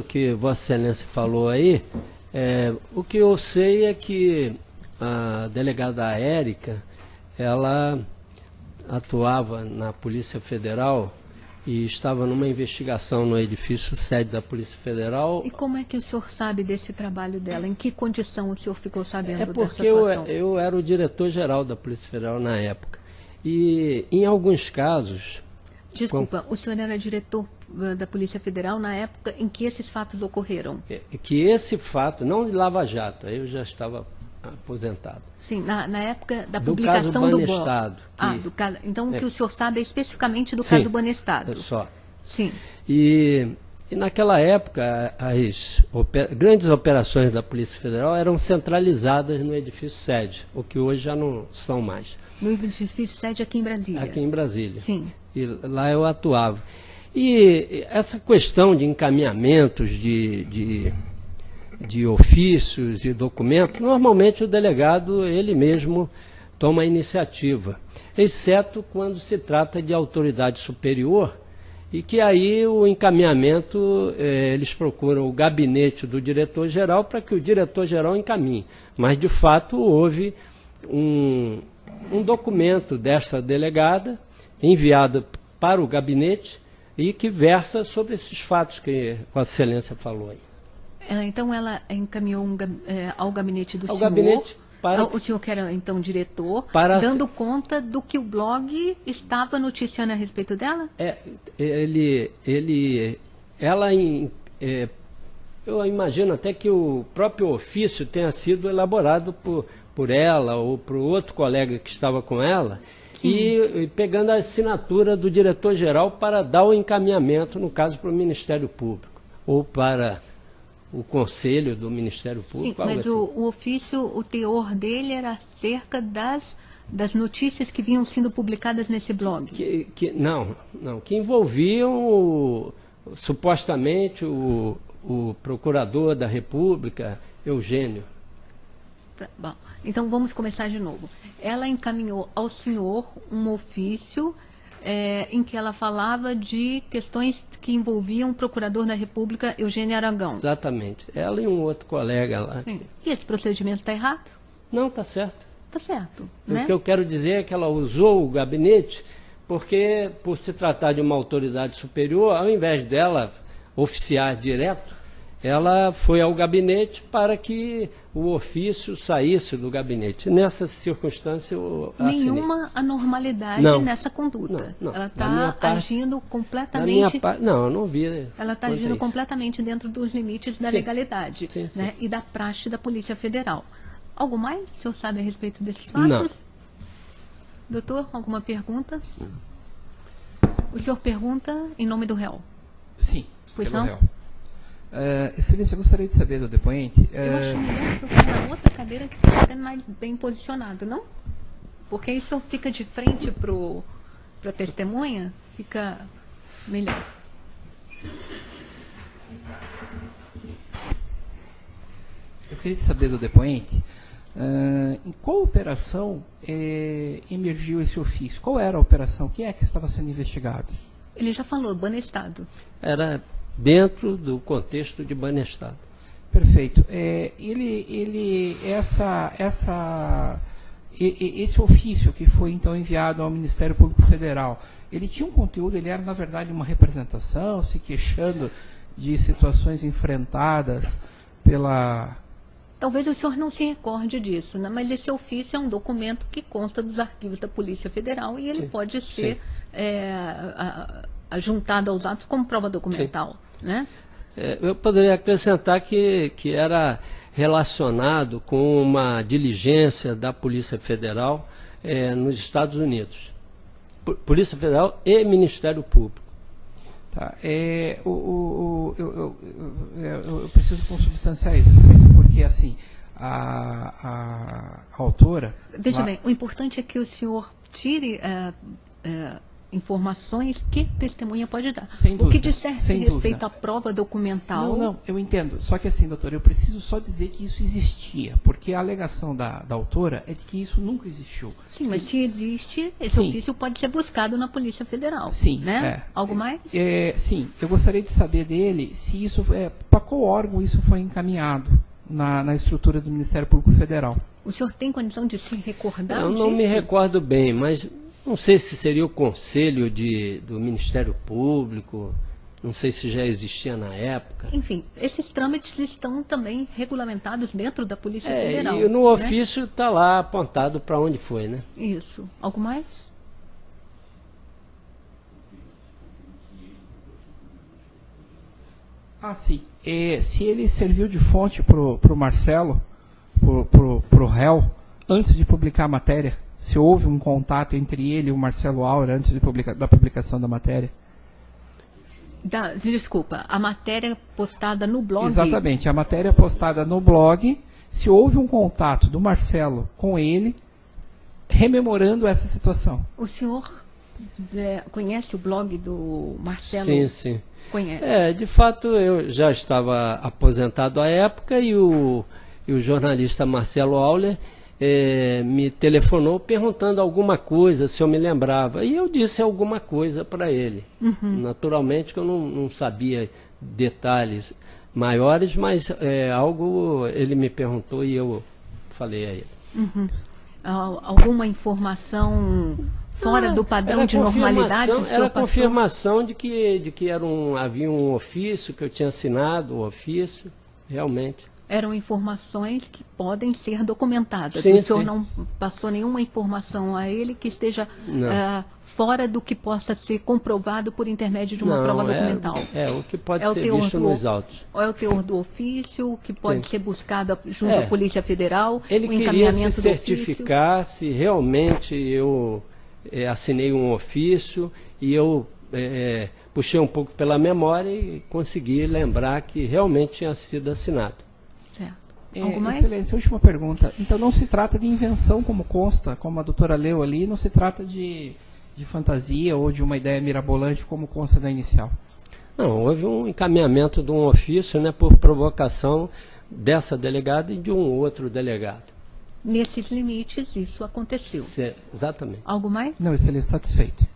que Vossa Excelência falou aí, o que eu sei é que a delegada Érica, ela atuava na Polícia Federal e estava numa investigação no edifício sede da Polícia Federal. E como é que o senhor sabe desse trabalho dela? Em que condição o senhor ficou sabendo dessa porque atuação? eu era o diretor-geral da Polícia Federal na época. E em alguns casos... Desculpa, o senhor era diretor da Polícia Federal na época em que esses fatos ocorreram? Que esse fato, não de Lava Jato, aí eu já estava aposentado. Sim, na época da do publicação caso do Banestado. Então o que o senhor sabe é especificamente do caso do Banestado. Só. Sim. E naquela época, as grandes operações da Polícia Federal eram centralizadas no edifício sede, o que hoje já não são mais. No edifício sede aqui em Brasília? Aqui em Brasília. Sim. E lá eu atuava. E essa questão de encaminhamentos de ofícios e documentos, normalmente o delegado, ele mesmo toma a iniciativa, exceto quando se trata de autoridade superior, e que aí o encaminhamento, eles procuram o gabinete do diretor-geral para que o diretor-geral encaminhe. Mas, de fato, houve um documento dessa delegada, enviado para o gabinete, e que versa sobre esses fatos que Vossa Excelência falou aí. Então ela encaminhou ao gabinete do senhor, gabinete para... o senhor que era então diretor, dando conta do que o blog estava noticiando a respeito dela? Eu imagino até que o próprio ofício tenha sido elaborado por ela ou por outro colega que estava com ela, e pegando a assinatura do diretor-geral para dar o encaminhamento, no caso, para o Ministério Público, ou para o Conselho do Ministério Público. Sim, mas assim. o ofício, o teor dele era acerca das notícias que vinham sendo publicadas nesse blog? Que envolviam supostamente o procurador da República, Eugênio. Tá, bom, então vamos começar de novo. Ela encaminhou ao senhor um ofício em que ela falava de questões que envolviam o procurador da República, Eugênio Aragão. Exatamente. Ela e um outro colega lá. Sim. E esse procedimento está errado? Não, está certo. Está certo. O Né? que eu quero dizer é que ela usou o gabinete porque, por se tratar de uma autoridade superior, ao invés dela oficiar direto, ela foi ao gabinete para que o ofício saísse do gabinete. Nessa circunstância, eu assinei. Nenhuma anormalidade nessa conduta. Não. Ela está agindo completamente... Não, eu não vi. Ela está agindo completamente dentro dos limites da legalidade, né, e da praxe da Polícia Federal. Algo mais o senhor sabe a respeito desses fatos? Não. Doutor, alguma pergunta? O senhor pergunta em nome do réu? Sim, pois pelo não? réu. Excelência, eu gostaria de saber do depoente... Eu acho melhor que o senhor fique na outra cadeira que fica até mais bem posicionado, não? Porque aí o senhor fica de frente para a testemunha, fica melhor. Eu queria saber do depoente em qual operação emergiu esse ofício? Qual era a operação? Quem é que estava sendo investigado? Ele já falou, Banestado. Era dentro do contexto de Banestado. Perfeito. Esse ofício que foi então enviado ao Ministério Público Federal, ele tinha um conteúdo, ele era na verdade uma representação, se queixando de situações enfrentadas pela... Talvez o senhor não se recorde disso, né? Mas esse ofício é um documento que consta dos arquivos da Polícia Federal e ele pode ser juntado aos atos como prova documental. Né? Eu poderia acrescentar que era relacionado com uma diligência da Polícia Federal nos Estados Unidos. Polícia Federal e Ministério Público. Tá. Eu preciso consubstanciar isso, Excelência, porque assim, a autora... Veja bem, o importante é que o senhor tire informações que testemunha pode dar. Sem dúvida, o que disser respeito dúvida. à prova documental... Não, eu entendo. Só que assim, doutor, eu preciso só dizer que isso existia, porque a alegação da autora é de que isso nunca existiu. Sim, mas se existe, esse ofício pode ser buscado na Polícia Federal. Sim. Né? Algo mais? Sim, eu gostaria de saber dele se isso é para qual órgão isso foi encaminhado na estrutura do Ministério Público Federal? O senhor tem condição de se recordar Eu disso? não me recordo bem, mas não sei se seria o Conselho do Ministério Público, não sei se já existia na época. Enfim, esses trâmites estão também regulamentados dentro da Polícia Federal. E no né? ofício está lá apontado para onde foi, né? Isso. Algo mais? Sim. Se ele serviu de fonte para o Marcelo, para o réu, antes de publicar a matéria, se houve um contato entre ele e o Marcelo Auer antes da publicação da matéria? Desculpa, a matéria postada no blog... Exatamente, a matéria postada no blog, se houve um contato do Marcelo com ele, rememorando essa situação. O senhor conhece o blog do Marcelo? Sim, sim. Conhece? De fato, eu já estava aposentado à época e o jornalista Marcelo Auer me telefonou perguntando alguma coisa, se eu me lembrava. E eu disse alguma coisa para ele. Naturalmente que eu não sabia detalhes maiores, mas algo ele me perguntou e eu falei a ele. Alguma informação fora do padrão de normalidade? Era confirmação de que havia um ofício, que eu tinha assinado o ofício, realmente. Eram informações que podem ser documentadas. Sim, o senhor sim. não passou nenhuma informação a ele que esteja fora do que possa ser comprovado por intermédio de uma prova documental. O que pode ser visto nos autos. Ou é o teor do ofício, que pode Sim. ser buscado junto à Polícia Federal. Ele o queria se encaminhamento certificar se realmente eu assinei um ofício e eu puxei um pouco pela memória e consegui lembrar que realmente tinha sido assinado. Algo mais? Excelência, última pergunta. Então não se trata de invenção como consta, como a doutora leu ali, não se trata de fantasia ou de uma ideia mirabolante como consta na inicial? Não, houve um encaminhamento de um ofício, né, por provocação dessa delegada e de um outro delegado. Nesses limites, isso aconteceu. Exatamente. Algo mais? Não, excelência, satisfeito.